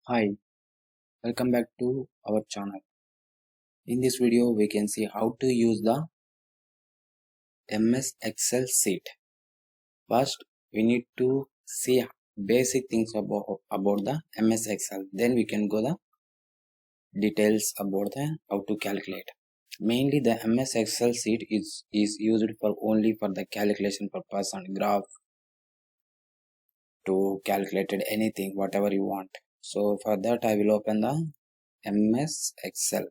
Hi, welcome back to our channel. In this video, we can see how to use the MS Excel sheet. First, we need to see basic things about the MS Excel. Then we can go the details about the how to calculate. Mainly, the MS Excel sheet is used for only for the calculation purpose and graph to calculate anything whatever you want. So for that, I will open the MS Excel.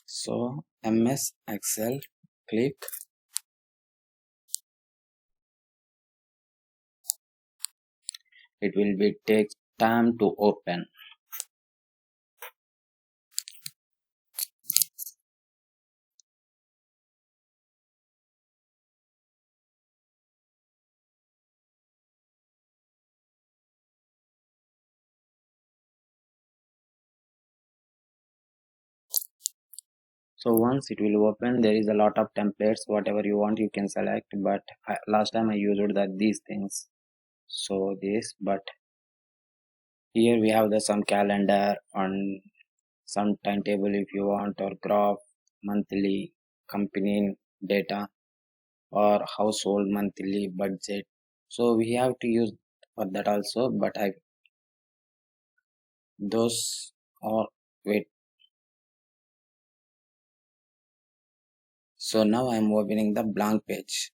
So MS Excel, click. It will be take time to open. So once it will open, there is a lot of templates. Whatever you want, you can select. But last time I used that these things. So this, but here we have the some calendar and some timetable if you want, or graph, monthly, company data, or household monthly budget. So we have to use for that also. But I those or wait. So now I'm opening the blank page.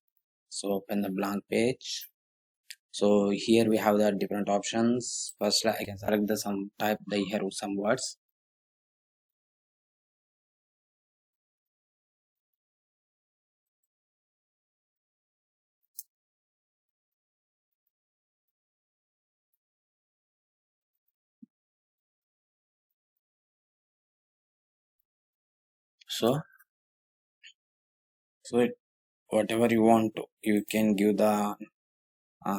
So open the blank page. So here we have the different options. First I can select the some type the here some words. So whatever you want to, you can give the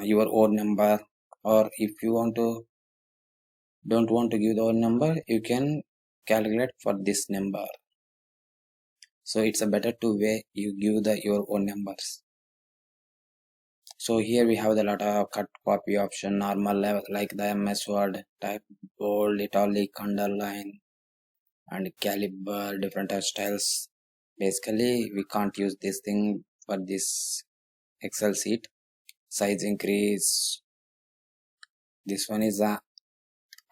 your own number, or if you want to don't want to give the own number, you can calculate for this number. So it's a better to way you give the your own numbers. So here we have the lot of cut copy option, normal level like the MS Word type, bold, italic, underline, and caliber, different styles. Basically, we can't use this thing for this Excel sheet. Size increase. This one is at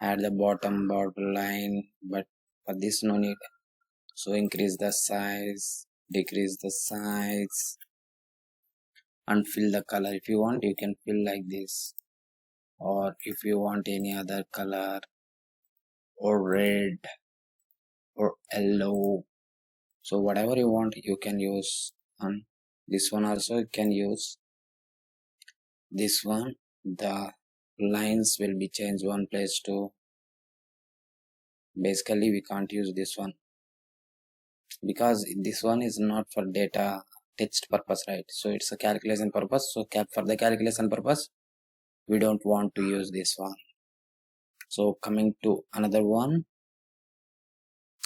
the bottom line, but for this no need. So increase the size, decrease the size, and fill the color. If you want, you can fill like this, or if you want any other color, or red, or yellow. So whatever you want, you can use. And this one also you can use. This one, the lines will be changed one place to. Basically, we can't use this one because this one is not for data text purpose, right? So it's a calculation purpose. So for the calculation purpose, we don't want to use this one. So coming to another one,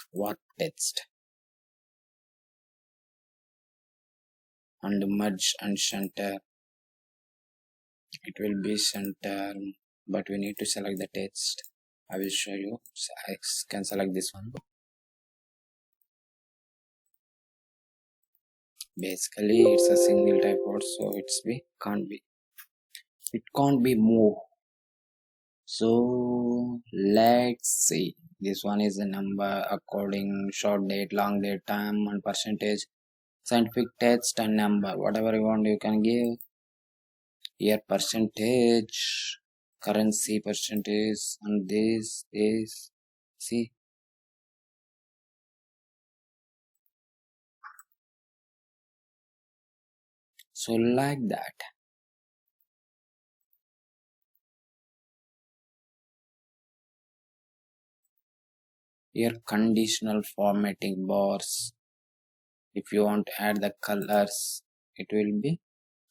what text, and merge and center. It will be center, but we need to select the text. I will show you. So I can select this one. Basically, it's a single type word, so it can't be moved. So let's see. This one is the number according short date, long date, time, and percentage, scientific text, and number. Whatever you want, you can give. Here percentage, currency percentage, and this. See. So like that. Here conditional formatting bars. If you want to add the colors, it will be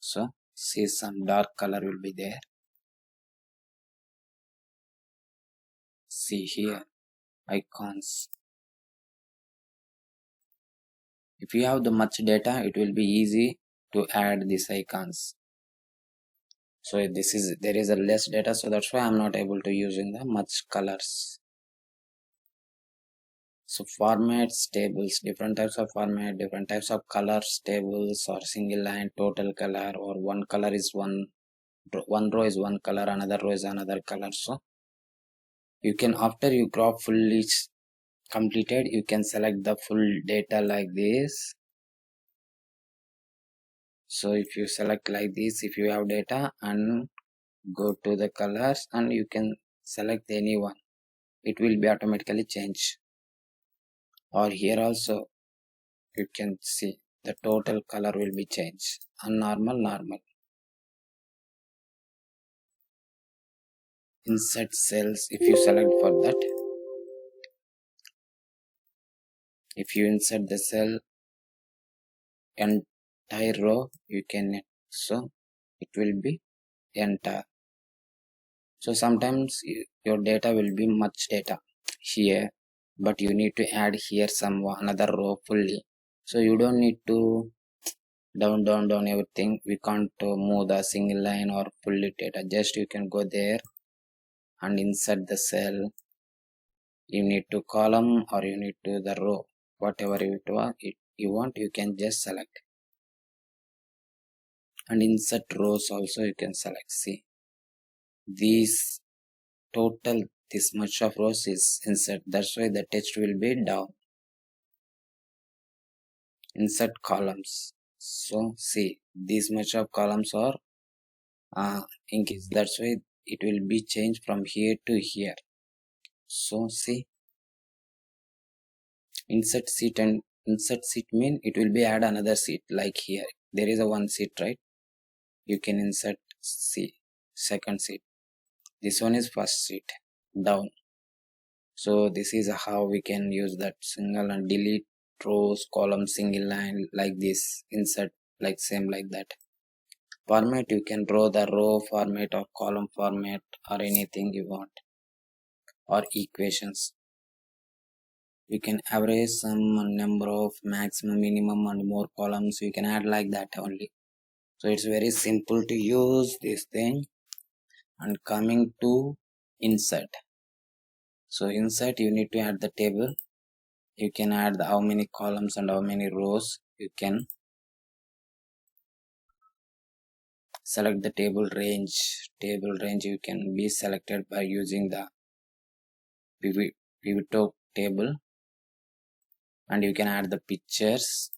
so see some dark color will be there. See here icons. If you have the much data, it will be easy to add these icons. So there is a less data, so that's why I'm not able to using the much colors. So formats, tables, different types of format, different types of colors, tables, or single line, total color, or one color is one row is one color, another row is another color. So you can, after you graph fully completed, you can select the full data like this. So if you select like this, if you have data, and go to the colors, and you can select any one, it will be automatically changed. Or here also you can see the total color will be changed, and normal. Insert cells, if you select for that, if you insert the cell entire row, you can, so it will be entire. So sometimes your data will be much data here, but you need to add here some another row fully. So you don't need to down everything. We can't move the single line or fully data. Just you can go there and insert the cell. You need to column or you need to the row, whatever you want, you can just select. And insert rows also you can select. See, these total, this much of rows is insert, that's why the text will be down. Insert columns, so see, this much of columns are increased, that's why it will be changed from here to here. So see, insert seat, and insert seat mean it will be add another seat. Like here there is a one seat, right? You can insert second seat. This one is first seat, down. So this is how we can use that single and delete rows, column, single line like this. Insert like same like that. Format, you can draw the row format or column format or anything you want. Or equations, you can average some number of maximum, minimum, and more columns. You can add like that only. So it's very simple to use this thing. And coming to insert, so insert, you need to add the table. You can add how many columns and how many rows. You can select the table range. You can be selected by using the pivot table. And you can add the pictures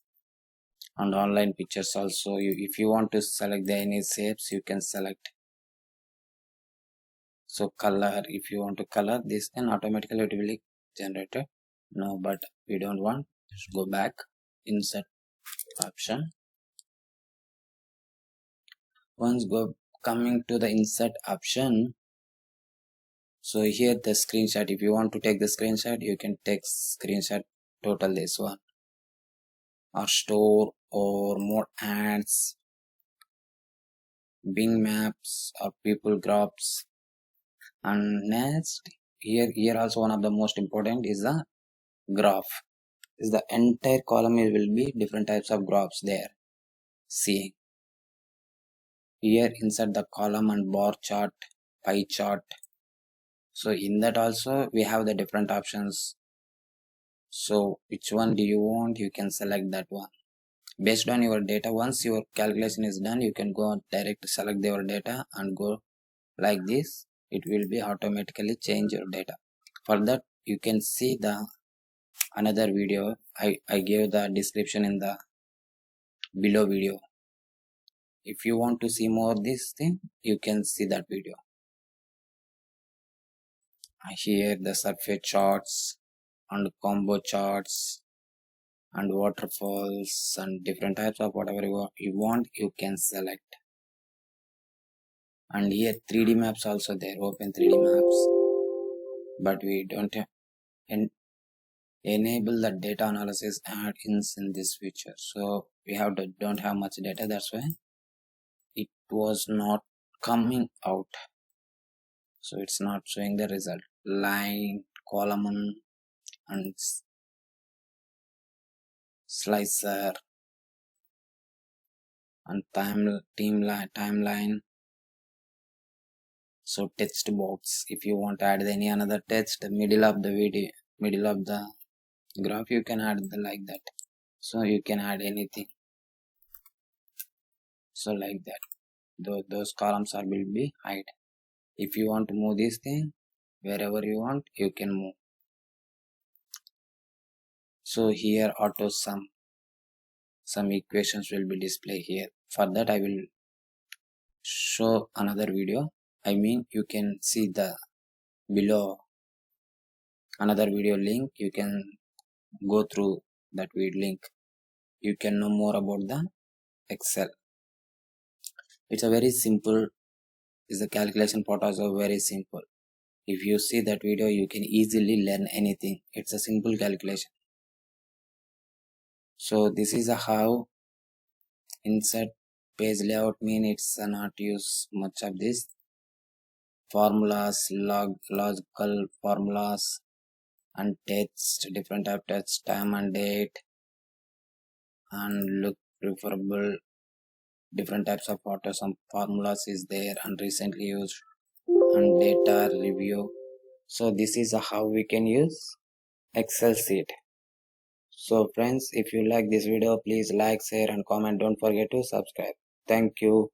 and online pictures also. If you want to select the any shapes, you can select. So color, if you want to color this, then automatically it will be generated. No, but we don't want. Just go back, insert option. Once coming to the insert option, so here the screenshot, if you want to take the screenshot, you can take screenshot total this one, or store, or more ads, Bing maps, or people graphs. And next, here also one of the most important is the graph. Is the entire column, it will be different types of graphs there. See, here insert the column and bar chart, pie chart. So in that also we have the different options. So which one do you want, you can select that one based on your data. Once your calculation is done, you can go direct select your data and go like this. It will be automatically change your data. For that, you can see the another video. I gave the description in the below video. If you want to see more this thing, you can see that video. Here the surface charts and combo charts and waterfalls and different types of whatever you want, you can select. And here 3D maps also there, open 3D maps, but we don't enable the data analysis add-ins in this feature. So we don't have much data, that's why was not coming out, so it's not showing the result. Line, column, and slicer, and timeline. So text box, if you want to add any another text, middle of the video, middle of the graph, you can add like that. So you can add anything. So like that, those columns will be hide. If you want to move this thing wherever you want, you can move. So here auto sum, some equations will be displayed here. For that I will show another video. I mean, you can see the below another video link. You can go through that video link. You can know more about the Excel. It's a very simple. Is the calculation part also very simple. If you see that video, you can easily learn anything. It's a simple calculation. So this is how insert page layout mean. It's not use much of this formulas, logical formulas, and text, different type text, time and date, and look preferable. Different types of auto some formulas is there and recently used, and data review. So this is how we can use Excel sheet. So friends, if you like this video, please like, share and comment. Don't forget to subscribe. Thank you.